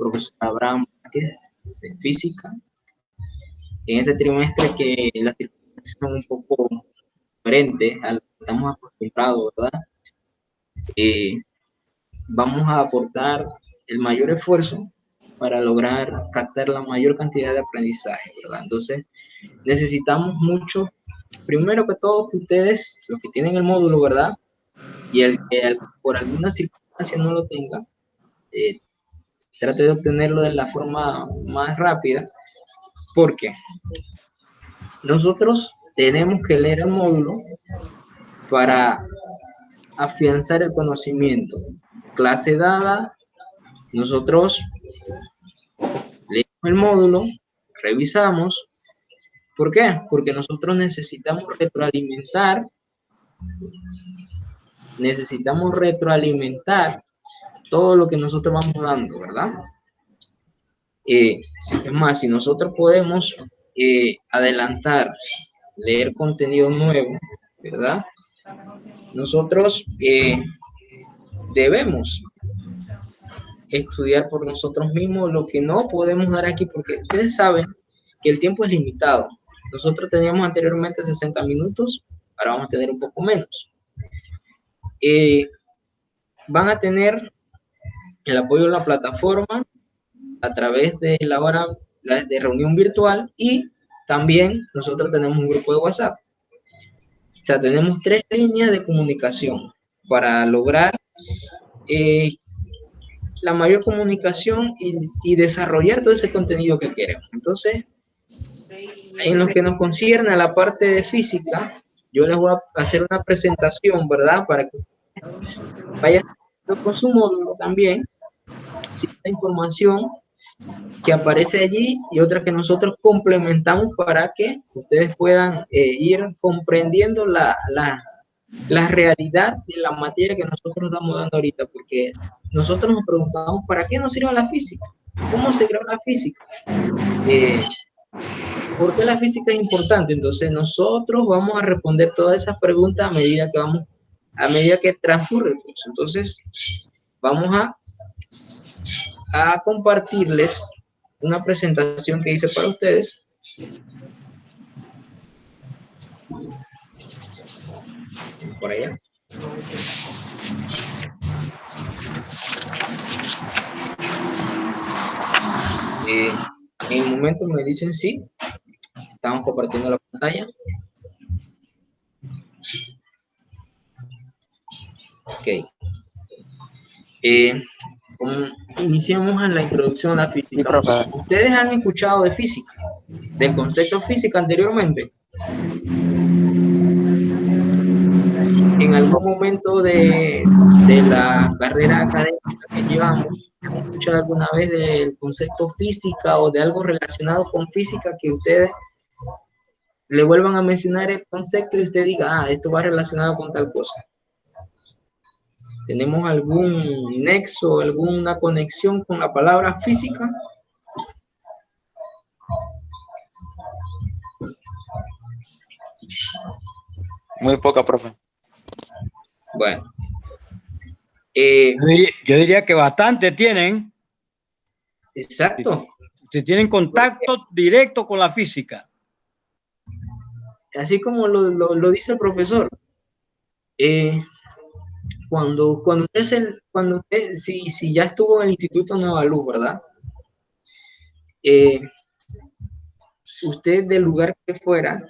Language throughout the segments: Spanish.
profesor Abraham Vázquez, de física. En este trimestre que las circunstancias son un poco diferentes a lo que estamos acostumbrados, ¿verdad? Vamos a aportar el mayor esfuerzo para lograr captar la mayor cantidad de aprendizaje, ¿verdad? Entonces, necesitamos mucho, primero que todo, que ustedes, los que tienen el módulo, ¿verdad? Y el que por alguna circunstancia no lo tenga, trate de obtenerlo de la forma más rápida, porque nosotros tenemos que leer el módulo para afianzar el conocimiento. Clase dada, nosotros leemos el módulo, revisamos. ¿Por qué? Porque nosotros necesitamos retroalimentar todo lo que nosotros vamos dando, ¿verdad? Es más, si nosotros podemos adelantar, leer contenido nuevo, ¿verdad? Nosotros debemos estudiar por nosotros mismos lo que no podemos dar aquí, porque ustedes saben que el tiempo es limitado. Nosotros teníamos anteriormente 60 minutos, ahora vamos a tener un poco menos. Van a tener el apoyo de la plataforma a través de la hora de reunión virtual, y también nosotros tenemos un grupo de WhatsApp. O sea, tenemos 3 líneas de comunicación para lograr la mayor comunicación y desarrollar todo ese contenido que queremos. Entonces, en lo que nos concierne a la parte de física, yo les voy a hacer una presentación, ¿verdad? Para que vayan con su módulo también, cierta información que aparece allí y otra que nosotros complementamos para que ustedes puedan ir comprendiendo la realidad de la materia que nosotros estamos dando ahorita, porque nosotros nos preguntamos, ¿para qué nos sirve la física? ¿Cómo se crea la física? ¿Por qué la física es importante? Entonces nosotros vamos a responder todas esas preguntas a medida que transcurre el curso. Entonces vamos a compartirles una presentación que hice para ustedes. Por allá. En el momento me dicen sí. Estamos compartiendo la pantalla. Ok. Iniciamos en la introducción a la física. Sí, ¿Ustedes han escuchado de física? ¿Del concepto física anteriormente? En algún momento de la carrera académica que llevamos, ¿han escuchado alguna vez del concepto física o de algo relacionado con física que ustedes le vuelvan a mencionar el concepto y usted diga, esto va relacionado con tal cosa? ¿Tenemos algún nexo, alguna conexión con la palabra física? muy poca, profe. Bueno. Yo diría que bastante tienen. Exacto. Si tienen contacto directo con la física. Así como lo dice el profesor. Cuando usted si ya estuvo en el Instituto Nueva Luz, ¿verdad? Usted del lugar que fuera,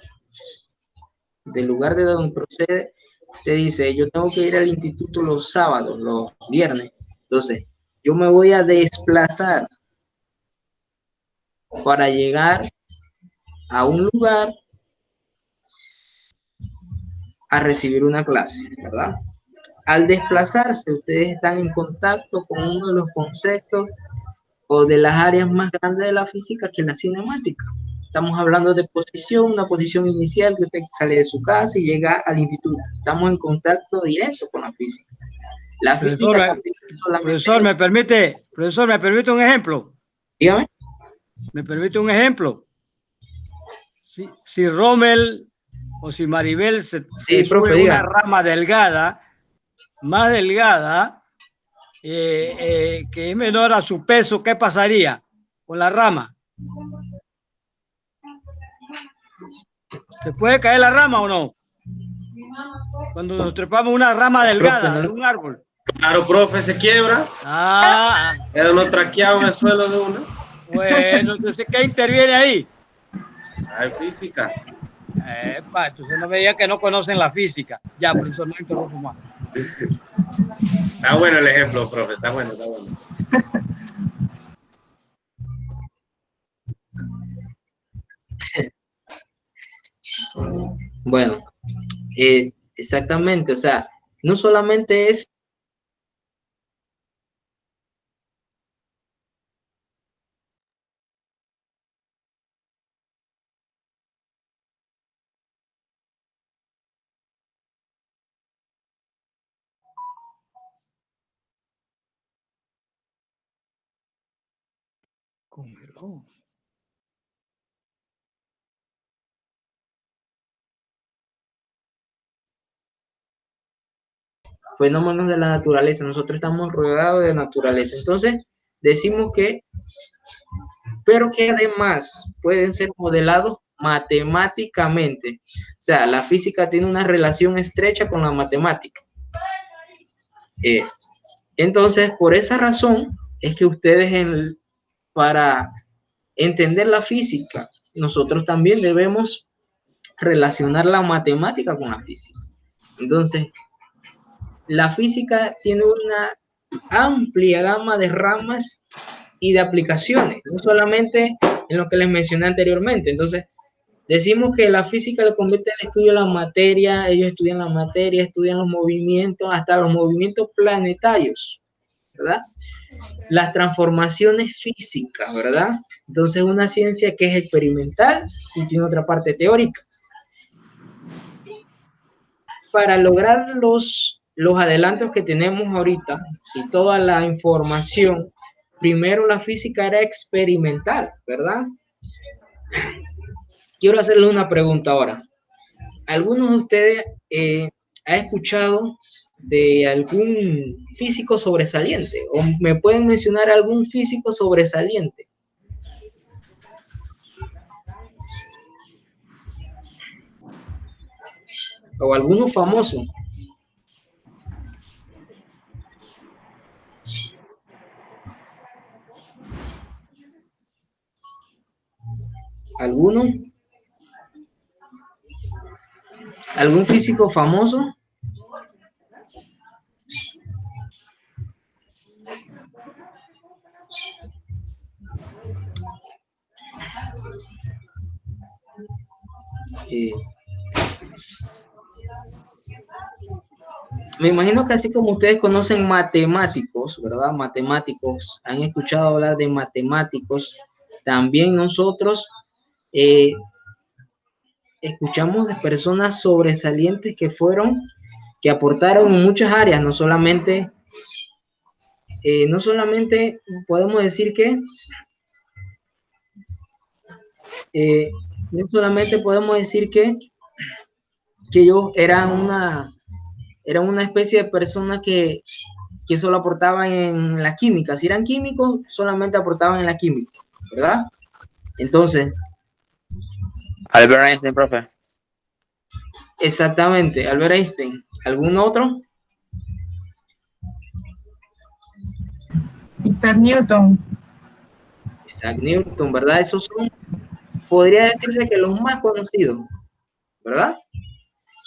del lugar de donde procede, te dice, yo tengo que ir al instituto los sábados, los viernes. Entonces, yo me voy a desplazar para llegar a un lugar a recibir una clase, ¿verdad? Al desplazarse, ustedes están en contacto con uno de los conceptos o de las áreas más grandes de la física, que es la cinemática. Estamos hablando de posición, una posición inicial que usted sale de su casa y llega al instituto. Estamos en contacto directo con la física. La física profesor, ¿me permite un ejemplo? Dígame. ¿Me permite un ejemplo? Si Rommel o si Maribel se sube una rama delgada, más delgada, que es menor a su peso, ¿qué pasaría con la rama? ¿Se puede caer la rama o no? Cuando nos trepamos una rama delgada de un árbol. Claro, profe, se quiebra. Ah, Queda uno traqueado en el suelo de una. bueno, entonces, ¿qué interviene ahí? Hay física. Entonces no me diga que no conocen la física. Ya, por eso no interrumpo más. Está bueno el ejemplo, profe. Está bueno, está bueno. Bueno, exactamente, o sea, no solamente es Congeló. fenómenos de la naturaleza, nosotros estamos rodeados de naturaleza, entonces decimos que, pero que además pueden ser modelados matemáticamente, o sea, la física tiene una relación estrecha con la matemática. Entonces, por esa razón es que ustedes para entender la física, nosotros también debemos relacionar la matemática con la física. Entonces, la física tiene una amplia gama de ramas y de aplicaciones, no solamente en lo que les mencioné anteriormente. Entonces, decimos que la física le convierte al estudio de la materia, ellos estudian la materia, estudian los movimientos, hasta los movimientos planetarios, ¿verdad? Las transformaciones físicas, ¿verdad? Entonces, una ciencia que es experimental y tiene otra parte teórica. Para lograr los adelantos que tenemos ahorita y toda la información, primero la física era experimental, ¿verdad? Quiero hacerle una pregunta ahora. ¿Algunos de ustedes ha escuchado de algún físico sobresaliente? ¿O me pueden mencionar algún físico sobresaliente? ¿O alguno famoso? ¿Alguno? ¿Algún físico famoso? Me imagino que así como ustedes conocen matemáticos, ¿verdad? Matemáticos, han escuchado hablar de matemáticos, también nosotros escuchamos de personas sobresalientes que aportaron en muchas áreas, no solamente podemos decir que, no solamente podemos decir que ellos eran una especie de personas que solo aportaban en la química. Si eran químicos, solamente aportaban en la química, ¿verdad? Entonces, Albert Einstein, profe. exactamente, Albert Einstein. ¿Algún otro? Isaac Newton. Isaac Newton, ¿verdad? Esos son, podría decirse que los más conocidos, ¿verdad?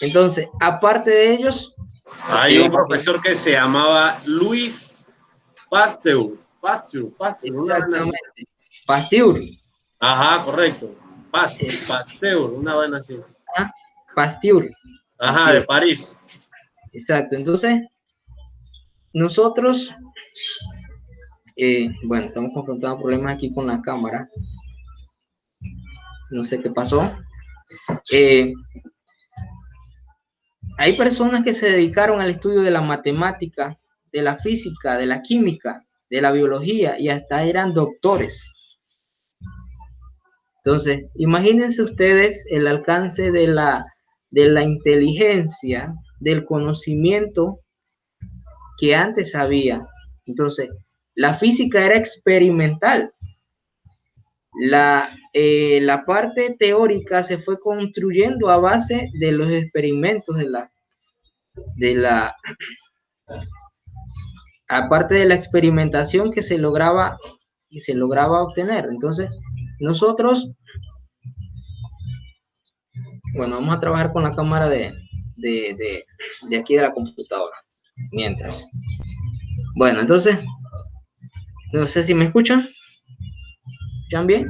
Entonces, aparte de ellos, hay un profesor que se llamaba Luis Pasteur. Exactamente. Pasteur. Ajá, correcto. Pasteur, una buena así. Pasteur. Ajá, de París. Exacto. Entonces, nosotros, bueno, estamos confrontando problemas aquí con la cámara. No sé qué pasó. Hay personas que se dedicaron al estudio de la matemática, de la física, de la química, de la biología y hasta eran doctores. Entonces, imagínense ustedes el alcance de la inteligencia, del conocimiento que antes había. Entonces, la física era experimental. La parte teórica se fue construyendo a base de los experimentos aparte de la experimentación que se lograba obtener. Entonces, nosotros, bueno, vamos a trabajar con la cámara de aquí de la computadora. Mientras. Bueno, entonces, no sé si me escuchan. ¿Escuchan bien?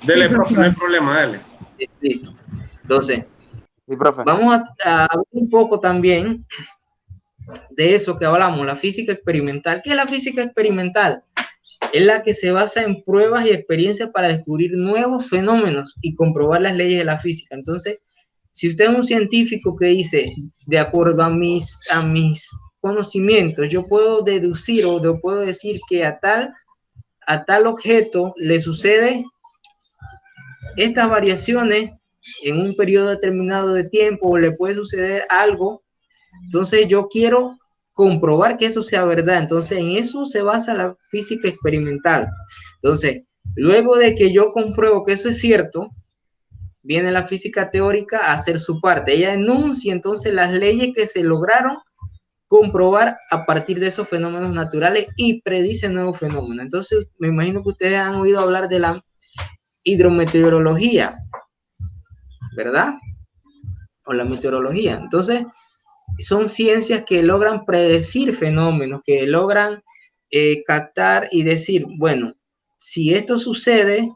Dele, profe, no hay problema, dele. Listo. Entonces, Sí, profe. vamos a hablar un poco también de eso que hablamos, la física experimental. ¿Qué es la física experimental? Es la que se basa en pruebas y experiencias para descubrir nuevos fenómenos y comprobar las leyes de la física. Entonces, si usted es un científico que dice, de acuerdo a mis conocimientos, yo puedo deducir o yo puedo decir que a tal objeto le sucede estas variaciones en un periodo determinado de tiempo, o le puede suceder algo, entonces yo quiero comprobar que eso sea verdad. Entonces en eso se basa la física experimental. Entonces, luego de que yo compruebo que eso es cierto, viene la física teórica a hacer su parte. Ella enuncia entonces las leyes que se lograron comprobar a partir de esos fenómenos naturales y predice nuevos fenómenos. Entonces, me imagino que ustedes han oído hablar de la hidrometeorología, ¿verdad? O la meteorología. Entonces, son ciencias que logran predecir fenómenos, que logran captar y decir, bueno, si esto sucede,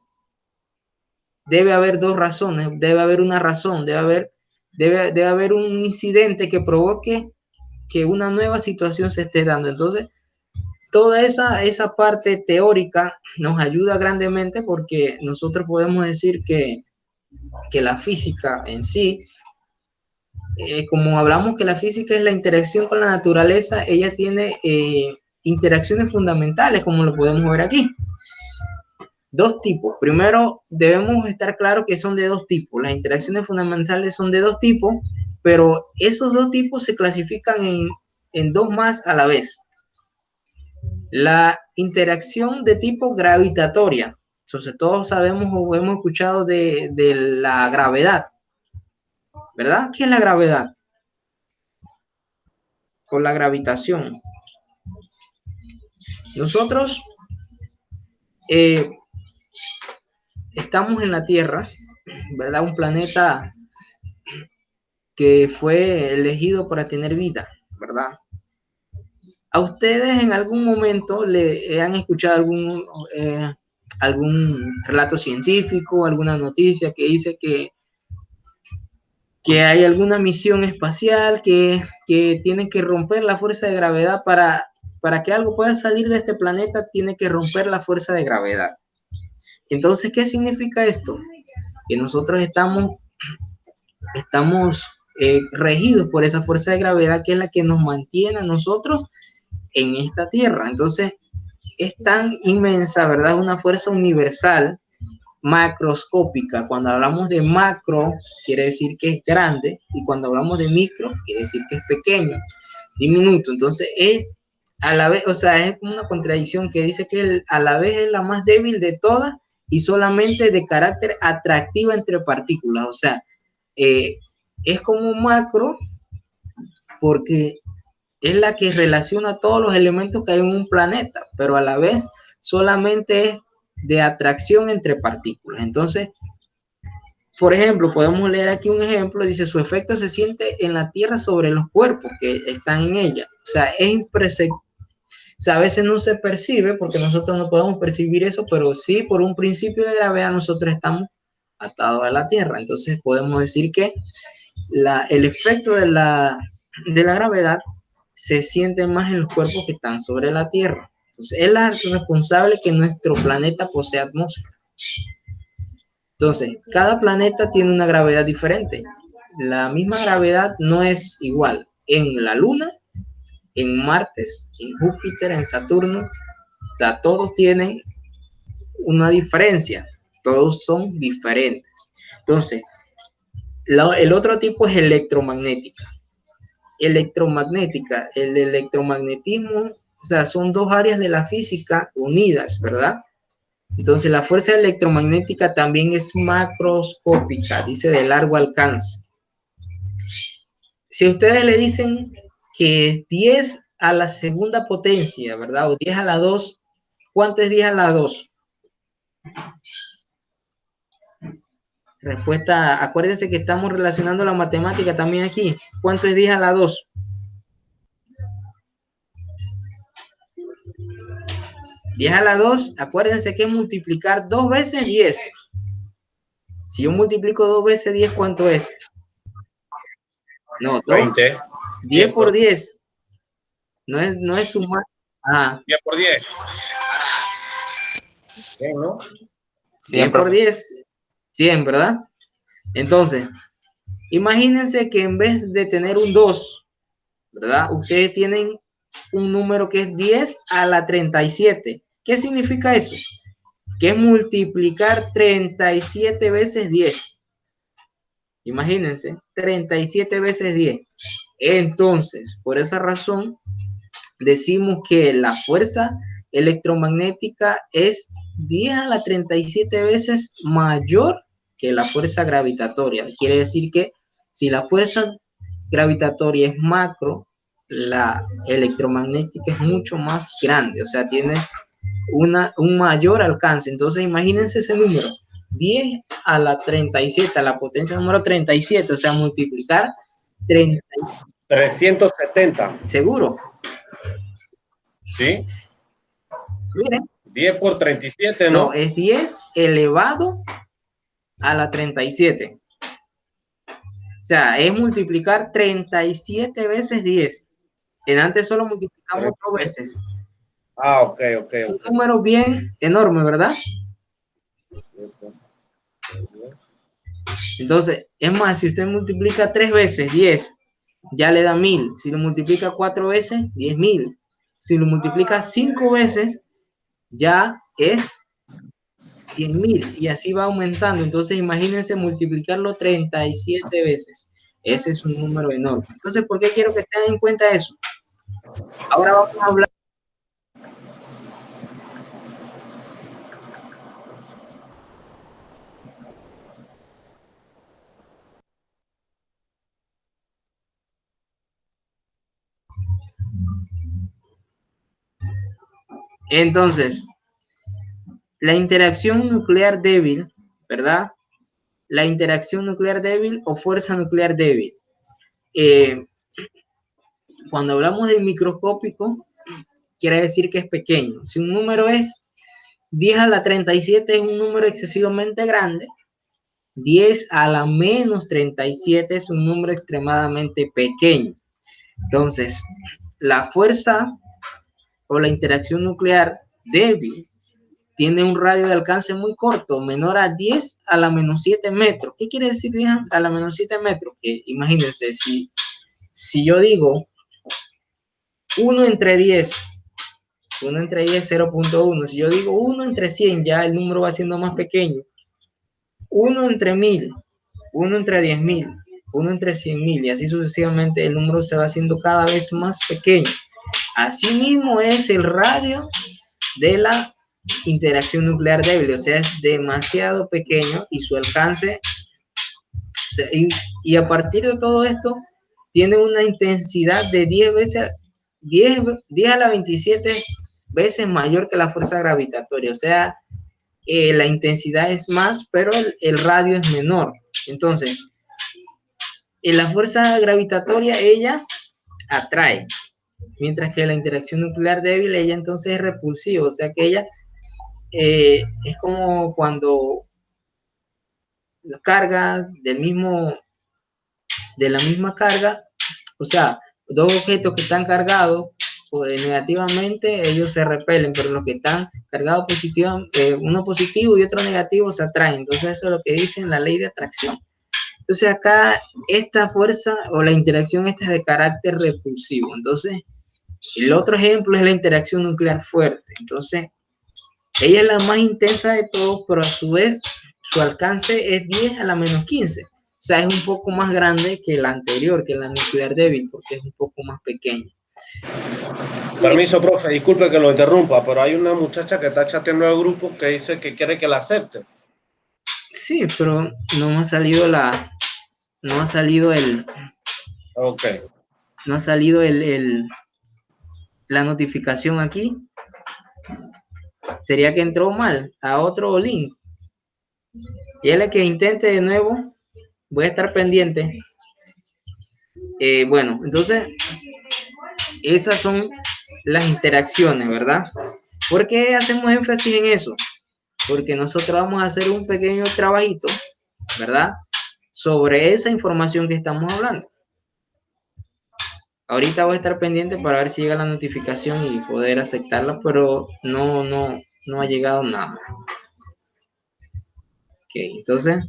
debe haber dos razones, debe haber una razón, debe haber un incidente que provoque que una nueva situación se esté dando. Entonces, toda esa parte teórica nos ayuda grandemente, porque nosotros podemos decir que la física en sí, como hablamos que la física es la interacción con la naturaleza, ella tiene interacciones fundamentales, como lo podemos ver aquí. Dos tipos. Primero, debemos estar claros que son de dos tipos. Las interacciones fundamentales son de dos tipos, pero esos dos tipos se clasifican en dos más a la vez. La interacción de tipo gravitatoria. Entonces, todos sabemos o hemos escuchado de la gravedad, ¿verdad? ¿Qué es la gravedad? O la gravitación. Nosotros estamos en la Tierra, ¿verdad? Un planeta que fue elegido para tener vida, ¿verdad? ¿A ustedes en algún momento le han escuchado algún relato científico, alguna noticia que dice que hay alguna misión espacial que tiene que romper la fuerza de gravedad para que algo pueda salir de este planeta? Tiene que romper la fuerza de gravedad. Entonces, ¿qué significa esto? Que nosotros estamos regidos por esa fuerza de gravedad, que es la que nos mantiene a nosotros en esta Tierra. Entonces, es tan inmensa, ¿verdad? Una fuerza universal, macroscópica. Cuando hablamos de macro, quiere decir que es grande, y cuando hablamos de micro, quiere decir que es pequeño, diminuto. Entonces, es a la vez, o sea, es una contradicción que dice que a la vez es la más débil de todas y solamente de carácter atractivo entre partículas. O sea, es como macro porque es la que relaciona todos los elementos que hay en un planeta, pero a la vez solamente es de atracción entre partículas. Entonces, por ejemplo, podemos leer aquí un ejemplo, dice: su efecto se siente en la Tierra sobre los cuerpos que están en ella. O sea, es imperceptible. O sea, a veces no se percibe porque nosotros no podemos percibir eso, pero sí, por un principio de gravedad, nosotros estamos atados a la Tierra. Entonces, podemos decir que el efecto de la gravedad se siente más en los cuerpos que están sobre la Tierra. Entonces, es la responsable que nuestro planeta posee atmósfera. Entonces, cada planeta tiene una gravedad diferente. La misma gravedad no es igual en la Luna, en Marte, en Júpiter, en Saturno. O sea, todos tienen una diferencia. Todos son diferentes. Entonces, el otro tipo es electromagnética. El electromagnetismo O sea, son dos áreas de la física unidas, ¿verdad? Entonces, la fuerza electromagnética también es macroscópica, dice de largo alcance. Si ustedes le dicen que 10 a la segunda potencia, ¿verdad? O 10 a la 2, ¿cuánto es 10 a la 2? Respuesta, acuérdense que estamos relacionando la matemática también aquí. ¿Cuánto es 10 a la 2? 10 a la 2, acuérdense que es multiplicar 2 veces 10. Si yo multiplico 2 veces 10, ¿cuánto es? No, 20. 10 por 10. No es sumar. Ah. 10 por 10. Bien, ¿no? 10 por 10, 100, ¿verdad? Entonces, imagínense que en vez de tener un 2, ¿verdad? Ustedes tienen un número que es 10 a la 37. ¿Qué significa eso? Que es multiplicar 37 veces 10. Imagínense, 37 veces 10. Entonces, por esa razón, decimos que la fuerza electromagnética es 10 a la 37 veces mayor que la fuerza gravitatoria. Quiere decir que si la fuerza gravitatoria es macro, la electromagnética es mucho más grande, o sea, tiene un mayor alcance. Entonces, imagínense ese número, 10 a la 37, a la potencia número 37, o sea, multiplicar 30. 370. ¿Seguro? ¿Sí? Miren. 10 por 37, ¿no? No, es 10 elevado a la 37. O sea, es multiplicar 37 veces 10. En antes solo multiplicamos 2 veces. Ah, ok. Un número bien enorme, ¿verdad? Entonces, es más, si usted multiplica 3 veces 10, ya le da 1000. Si lo multiplica 4 veces, 10.000. Si lo multiplica 5 veces, ya es 100.000 y así va aumentando. Entonces, imagínense multiplicarlo 37 veces. Ese es un número enorme. Entonces, ¿por qué quiero que tengan en cuenta eso? Ahora vamos a hablar. Entonces, la interacción nuclear débil, ¿verdad? La interacción nuclear débil o fuerza nuclear débil. Cuando hablamos de microscópico, quiere decir que es pequeño. Si un número es 10 a la 37, es un número excesivamente grande. 10 a la menos 37 es un número extremadamente pequeño. Entonces, la fuerza o la interacción nuclear débil tiene un radio de alcance muy corto, menor a 10 a la menos 7 metros. ¿Qué quiere decir 10 a la menos 7 metros? Que imagínense, si yo digo 1 entre 10, 1 entre 10 es 0.1. Si yo digo 1 entre 100, ya el número va siendo más pequeño. 1 entre 1000, 1 entre 10.000, 1 entre 100.000 y así sucesivamente el número se va haciendo cada vez más pequeño. Asimismo es el radio de la interacción nuclear débil, o sea, es demasiado pequeño y su alcance, o sea, y a partir de todo esto, tiene una intensidad de 10 a la 27 veces mayor que la fuerza gravitatoria, o sea, la intensidad es más, pero el radio es menor. Entonces, en la fuerza gravitatoria, ella atrae, mientras que la interacción nuclear débil, ella entonces es repulsiva, o sea que ella es como cuando la carga de la misma carga, o sea, dos objetos que están cargados negativamente, ellos se repelen, pero los que están cargados positivamente, uno positivo y otro negativo, se atraen. Entonces eso es lo que dice en la ley de atracción. Entonces acá esta fuerza o la interacción esta es de carácter repulsivo. Entonces el otro ejemplo es la interacción nuclear fuerte. Entonces ella es la más intensa de todos, pero a su vez su alcance es 10 a la menos 15. O sea, es un poco más grande que la anterior, que la nuclear débil, porque es un poco más pequeño. Permiso, profe, disculpe que lo interrumpa, pero hay una muchacha que está chateando al grupo que dice que quiere que la acepte. Sí, pero no ha salido no ha salido Ok. no ha salido la notificación aquí. Sería que entró mal a otro link. Y él que intente de nuevo, voy a estar pendiente. Bueno, entonces, esas son las interacciones, ¿verdad? ¿Por qué hacemos énfasis en eso? Porque nosotros vamos a hacer un pequeño trabajito, ¿verdad? Sobre esa información que estamos hablando. Ahorita voy a estar pendiente para ver si llega la notificación y poder aceptarla, pero no ha llegado nada. Ok, entonces,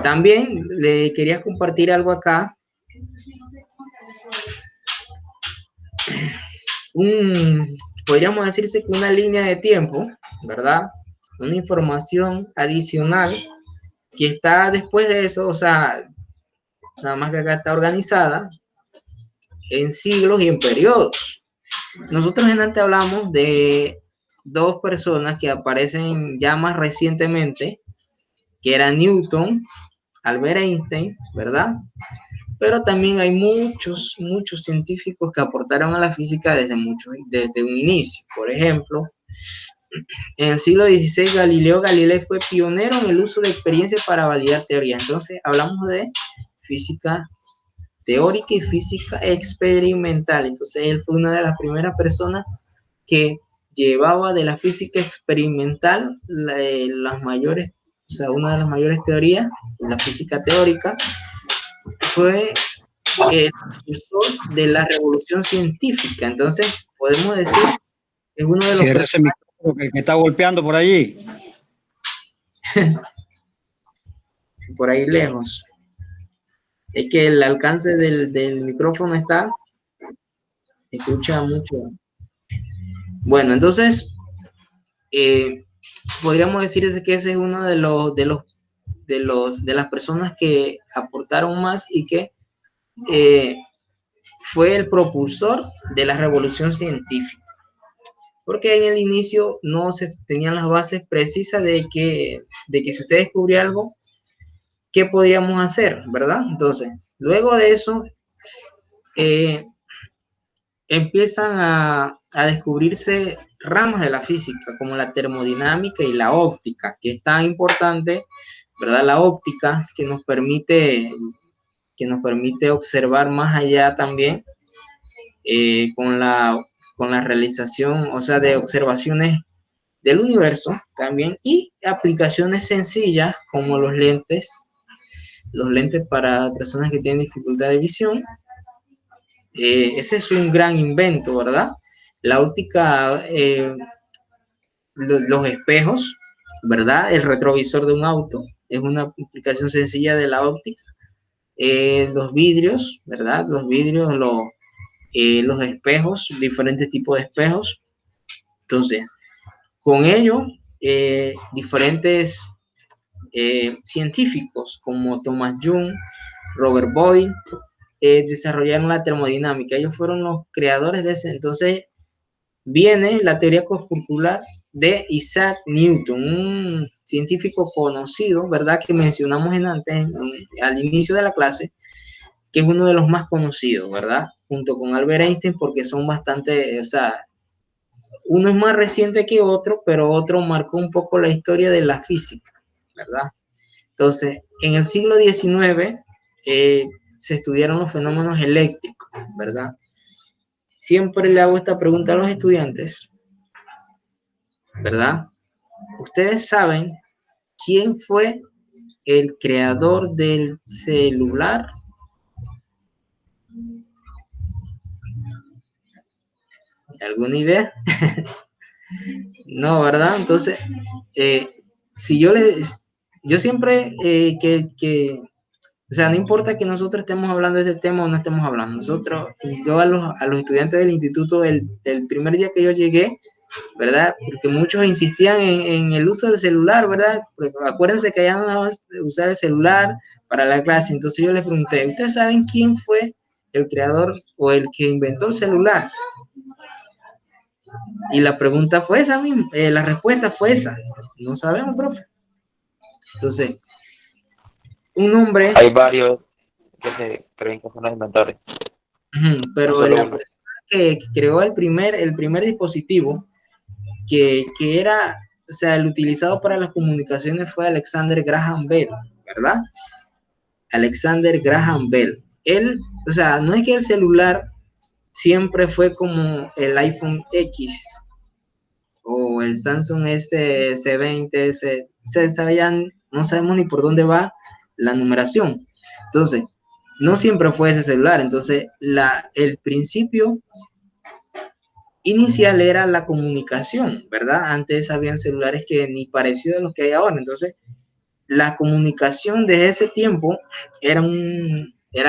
también le quería compartir algo acá. Podríamos decirse que una línea de tiempo, ¿verdad? Una información adicional que está después de eso, o sea, nada más que acá está organizada en siglos y en periodos. Nosotros en antes hablamos de dos personas que aparecen ya más recientemente, que eran Newton, Albert Einstein, ¿verdad? Pero también hay muchos científicos que aportaron a la física desde un inicio. Por ejemplo, en el siglo XVI, Galileo Galilei fue pionero en el uso de experiencias para validar teorías. Entonces, hablamos de física teórica y física experimental. Entonces, él fue una de las primeras personas que llevaba de la física experimental las mayores, o sea, una de las mayores teorías, la física teórica, fue el impulsor de la revolución científica. Entonces, podemos decir que es uno de los... Cierra ese micrófono que el que está golpeando por allí. Por ahí lejos. Es que el alcance del micrófono escucha mucho. Bueno, entonces, podríamos decir que ese es uno de las personas que aportaron más y que fue el propulsor de la revolución científica. Porque en el inicio no se tenían las bases precisas de que si usted descubrió algo, ¿qué podríamos hacer? ¿Verdad? Entonces, luego de eso, empiezan a descubrirse ramas de la física, como la termodinámica y la óptica, que es tan importante, ¿verdad? La óptica que nos permite observar más allá también, con la realización, o sea, de observaciones del universo también, y aplicaciones sencillas como los lentes para personas que tienen dificultad de visión. Ese es un gran invento, ¿verdad? La óptica, los espejos, ¿verdad? El retrovisor de un auto es una aplicación sencilla de la óptica. Los vidrios, ¿verdad? Los vidrios, los espejos, diferentes tipos de espejos. Entonces, con ello, diferentes científicos como Thomas Young, Robert Boyle, desarrollaron la termodinámica. Ellos fueron los creadores de ese. Entonces, viene la teoría corpuscular de Isaac Newton, un científico conocido, ¿verdad? Que mencionamos al inicio de la clase, que es uno de los más conocidos, ¿verdad? Junto con Albert Einstein, porque son bastante, o sea, uno es más reciente que otro, pero otro marcó un poco la historia de la física, ¿verdad? Entonces, en el siglo XIX se estudiaron los fenómenos eléctricos, ¿verdad? Siempre le hago esta pregunta a los estudiantes, ¿verdad? ¿Ustedes saben quién fue el creador del celular? ¿Alguna idea? No, ¿verdad? Entonces, si yo siempre o sea, no importa que nosotros estemos hablando de este tema o no estemos hablando. Yo a los estudiantes del instituto, del primer día que yo llegué, ¿verdad? Porque muchos insistían en el uso del celular, ¿verdad? Porque acuérdense que ya no vamos a usar el celular para la clase. Entonces yo les pregunté, ¿ustedes saben quién fue el creador o el que inventó el celular? Y la pregunta fue esa misma, la respuesta fue esa. No sabemos, profe. Entonces, un hombre, Hay varios que se creen que son los inventores. No pero solo la uno. persona que creó el primer dispositivo que era, o sea, el utilizado para las comunicaciones fue Alexander Graham Bell, ¿verdad? Alexander Graham Bell. Él, o sea, no es que el celular siempre fue como el iPhone X o el Samsung S20, se sabían, no sabemos ni por dónde va la numeración. Entonces, no siempre fue ese celular. Entonces, el principio inicial era la comunicación, ¿verdad? Antes habían celulares que ni parecidos a los que hay ahora. Entonces, la comunicación desde ese tiempo era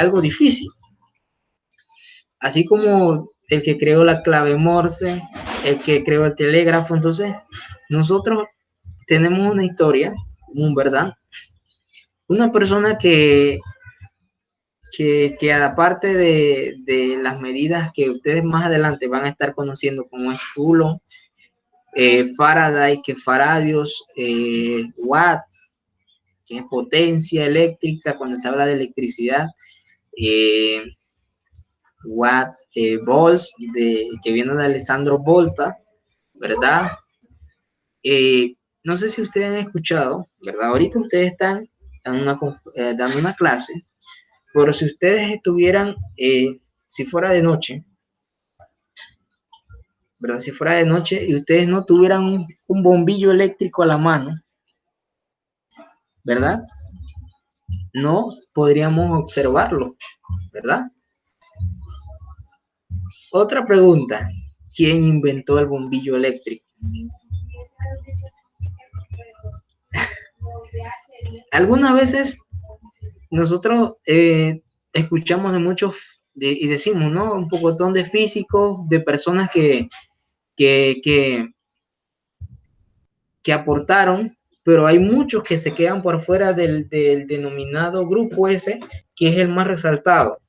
algo difícil. Así como el que creó la clave Morse, el que creó el telégrafo. Entonces, nosotros tenemos una historia, ¿verdad? Una persona que aparte de las medidas que ustedes más adelante van a estar conociendo, como es Coulomb, Faraday, que faradios, watts, que es potencia eléctrica, cuando se habla de electricidad, eh, watt, volts, que viene de Alessandro Volta, ¿verdad? No sé si ustedes han escuchado, ¿verdad? Ahorita ustedes están dando una clase, pero si ustedes estuvieran, si fuera de noche, ¿verdad? Si fuera de noche y ustedes no tuvieran un bombillo eléctrico a la mano, ¿verdad? No podríamos observarlo, ¿verdad? Otra pregunta, ¿quién inventó el bombillo eléctrico? Algunas veces nosotros escuchamos de muchos y decimos, ¿no? Un pocotón de físicos, de personas que, que, que aportaron, pero hay muchos que se quedan por fuera del denominado grupo ese, que es el más resaltado.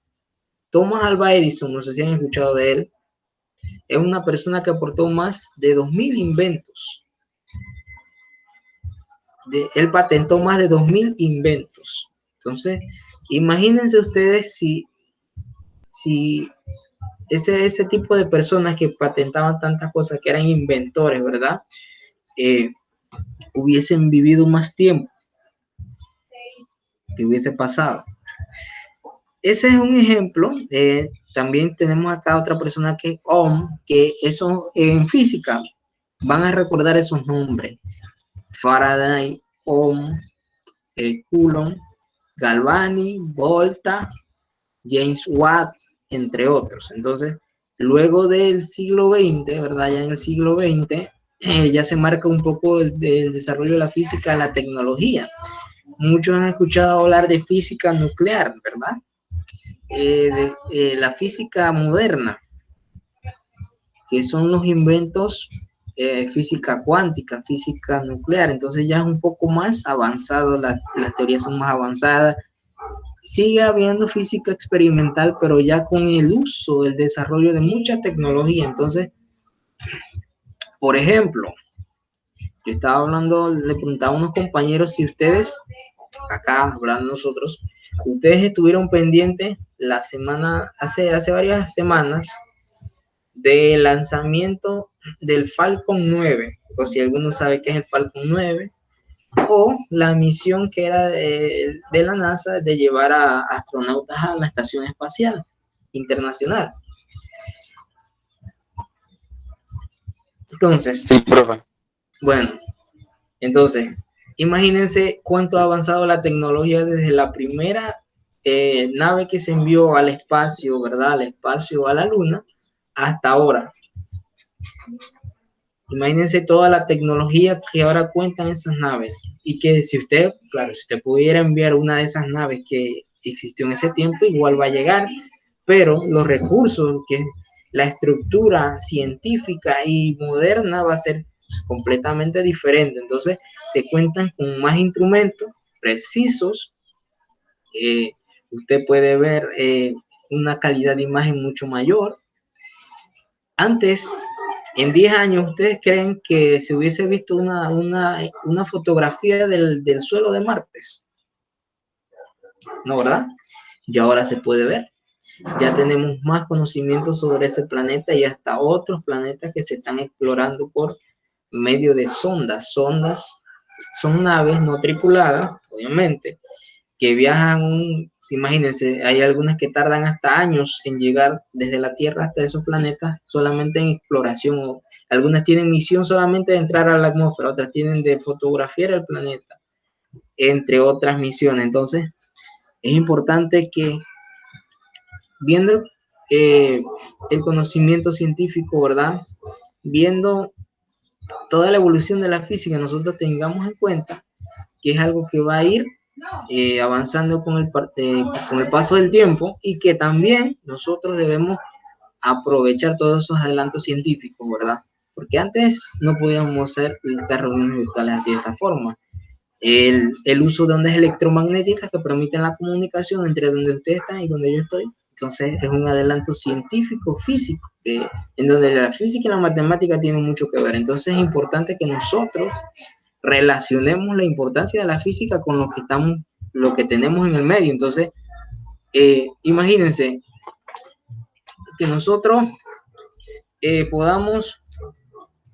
Thomas Alva Edison, no sé si han escuchado de él, es una persona que aportó más de 2000 inventos. Él patentó más de 2000 inventos. Entonces, imagínense ustedes si ese tipo de personas que patentaban tantas cosas, que eran inventores, ¿verdad? Hubiesen vivido más tiempo, que hubiese pasado. Ese es un ejemplo. También tenemos acá otra persona que es Ohm, que eso en física van a recordar esos nombres: Faraday, Ohm, Coulomb, Galvani, Volta, James Watt, entre otros. Entonces, luego del siglo XX, ¿verdad? Ya en el siglo XX, ya se marca un poco el desarrollo de la física, la tecnología. Muchos han escuchado hablar de física nuclear, ¿verdad? La física moderna, que son los inventos, física cuántica, física nuclear. Entonces ya es un poco más avanzado, las teorías son más avanzadas. Sigue habiendo física experimental, pero ya con el uso, el desarrollo de mucha tecnología. Entonces, por ejemplo, yo estaba hablando, le preguntaba a unos compañeros si ustedes, acá hablando nosotros, ustedes estuvieron pendientes la semana, hace varias semanas, del lanzamiento del Falcon 9, o si alguno sabe qué es el Falcon 9, o la misión que era de la NASA de llevar a astronautas a la Estación Espacial Internacional. Entonces, Sí, profe. bueno, entonces, imagínense cuánto ha avanzado la tecnología desde la primera nave que se envió al espacio, ¿verdad? Al espacio, a la Luna, hasta ahora. Imagínense toda la tecnología que ahora cuentan esas naves, y que si usted, claro, si usted pudiera enviar una de esas naves que existió en ese tiempo, igual va a llegar, pero los recursos, que la estructura científica y moderna va a ser completamente diferente. Entonces se cuentan con más instrumentos precisos. Usted puede ver una calidad de imagen mucho mayor. Antes, en 10 años, ¿ustedes creen que se hubiese visto una fotografía del suelo de Marte? No, ¿verdad? Y ahora se puede ver. Ya tenemos más conocimiento sobre ese planeta y hasta otros planetas que se están explorando por medio de sondas. Sondas son naves no tripuladas, obviamente, que viajan, imagínense, hay algunas que tardan hasta años en llegar desde la Tierra hasta esos planetas solamente en exploración. O algunas tienen misión solamente de entrar a la atmósfera, otras tienen de fotografiar el planeta, entre otras misiones. Entonces, es importante que viendo el conocimiento científico, ¿verdad? Viendo toda la evolución de la física, nosotros tengamos en cuenta que es algo que va a ir avanzando con el paso del tiempo y que también nosotros debemos aprovechar todos esos adelantos científicos, ¿verdad? Porque antes no podíamos hacer estas reuniones virtuales así de esta forma. El uso de ondas electromagnéticas que permiten la comunicación entre donde usted está y donde yo estoy. Entonces es un adelanto científico, físico, en donde la física y la matemática tienen mucho que ver. Entonces es importante que nosotros relacionemos la importancia de la física con lo que tenemos en el medio. Entonces, imagínense que nosotros podamos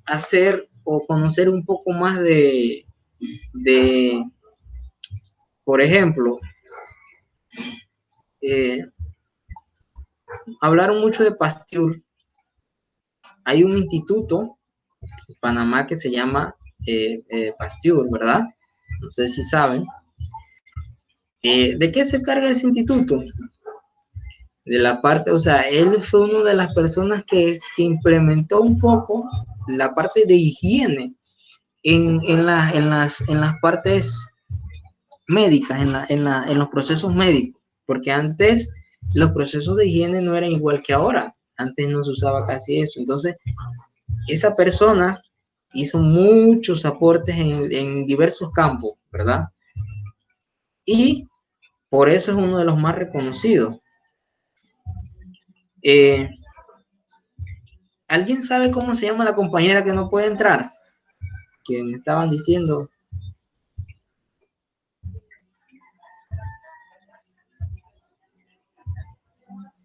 hacer o conocer un poco más por ejemplo, hablaron mucho de Pasteur. Hay un instituto en Panamá que se llama Pasteur, ¿verdad? No sé si saben. ¿De qué se carga ese instituto? De la parte, o sea, él fue una de las personas que implementó un poco la parte de higiene en las partes médicas, en los procesos médicos, porque antes los procesos de higiene no eran igual que ahora, antes no se usaba casi eso. Entonces, esa persona hizo muchos aportes en diversos campos, ¿verdad? Y por eso es uno de los más reconocidos. ¿Alguien sabe cómo se llama la compañera que no puede entrar? Que me estaban diciendo.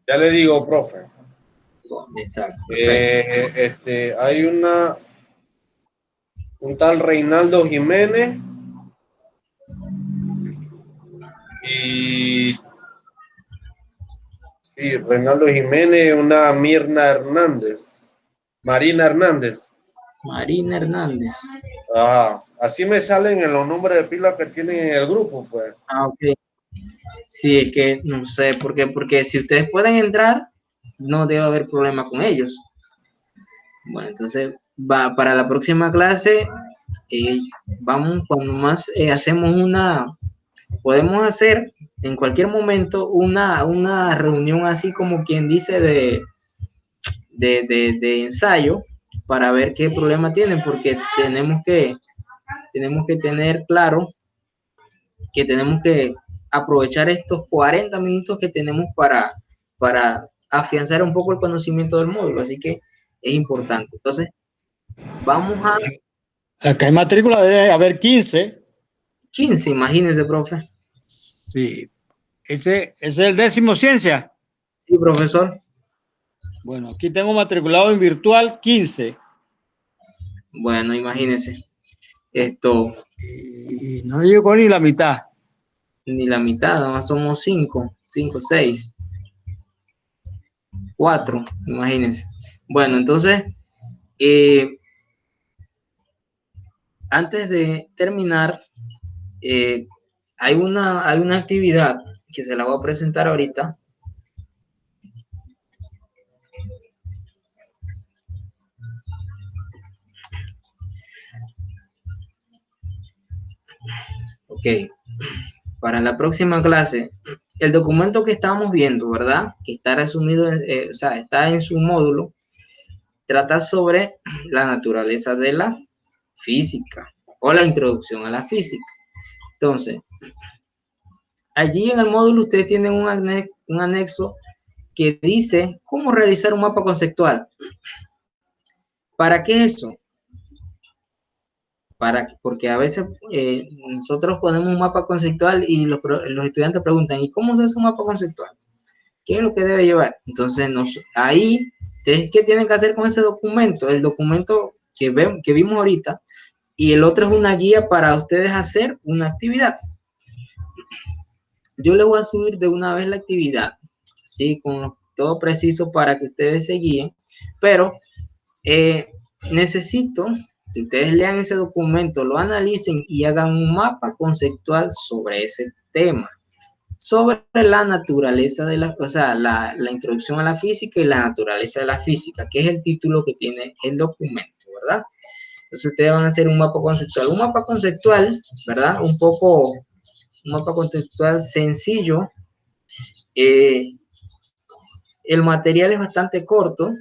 Ya le digo, profe. Exacto. Hay un tal Reinaldo Jiménez y sí, Reinaldo Jiménez, una Marina Hernández. Marina Hernández. Así me salen en los nombres de pila que tienen en el grupo, pues. Ok. Sí, es que no sé por qué, porque si ustedes pueden entrar, no debe haber problema con ellos. Bueno, entonces para la próxima clase, vamos, cuando más hacemos podemos hacer en cualquier momento una reunión así como quien dice de ensayo para ver qué problema tienen, porque tenemos que tener claro que tenemos que aprovechar estos 40 minutos que tenemos para afianzar un poco el conocimiento del módulo, así que es importante. Entonces, vamos a... Acá hay matrícula, debe haber 15. 15, imagínense, profe. Sí. Ese es el 10º ciencia. Sí, profesor. Bueno, aquí tengo matriculado en virtual 15. Bueno, imagínense. Esto... Y no llegó ni la mitad. Ni la mitad, nada más somos 5, 6, 4, imagínense. Bueno, entonces, antes de terminar, hay una actividad que se la voy a presentar ahorita. Ok, para la próxima clase, el documento que estamos viendo, ¿verdad? Que está resumido, o sea, está en su módulo, trata sobre la naturaleza de la física o la introducción a la física. Entonces, allí en el módulo ustedes tienen un anexo que dice cómo realizar un mapa conceptual. ¿Para qué es eso? Porque a veces nosotros ponemos un mapa conceptual y los estudiantes preguntan, ¿y cómo se hace un mapa conceptual? ¿Qué es lo que debe llevar? Entonces, ahí, ¿qué tienen que hacer con ese documento? El documento que vimos ahorita, y el otro es una guía para ustedes hacer una actividad. Yo les voy a subir de una vez la actividad, así con todo preciso para que ustedes se guíen, pero necesito que ustedes lean ese documento, lo analicen y hagan un mapa conceptual sobre ese tema, sobre la naturaleza de la introducción a la física y la naturaleza de la física, que es el título que tiene el documento, ¿verdad? Entonces ustedes van a hacer un mapa conceptual, ¿verdad? Un mapa conceptual sencillo. El material es bastante corto,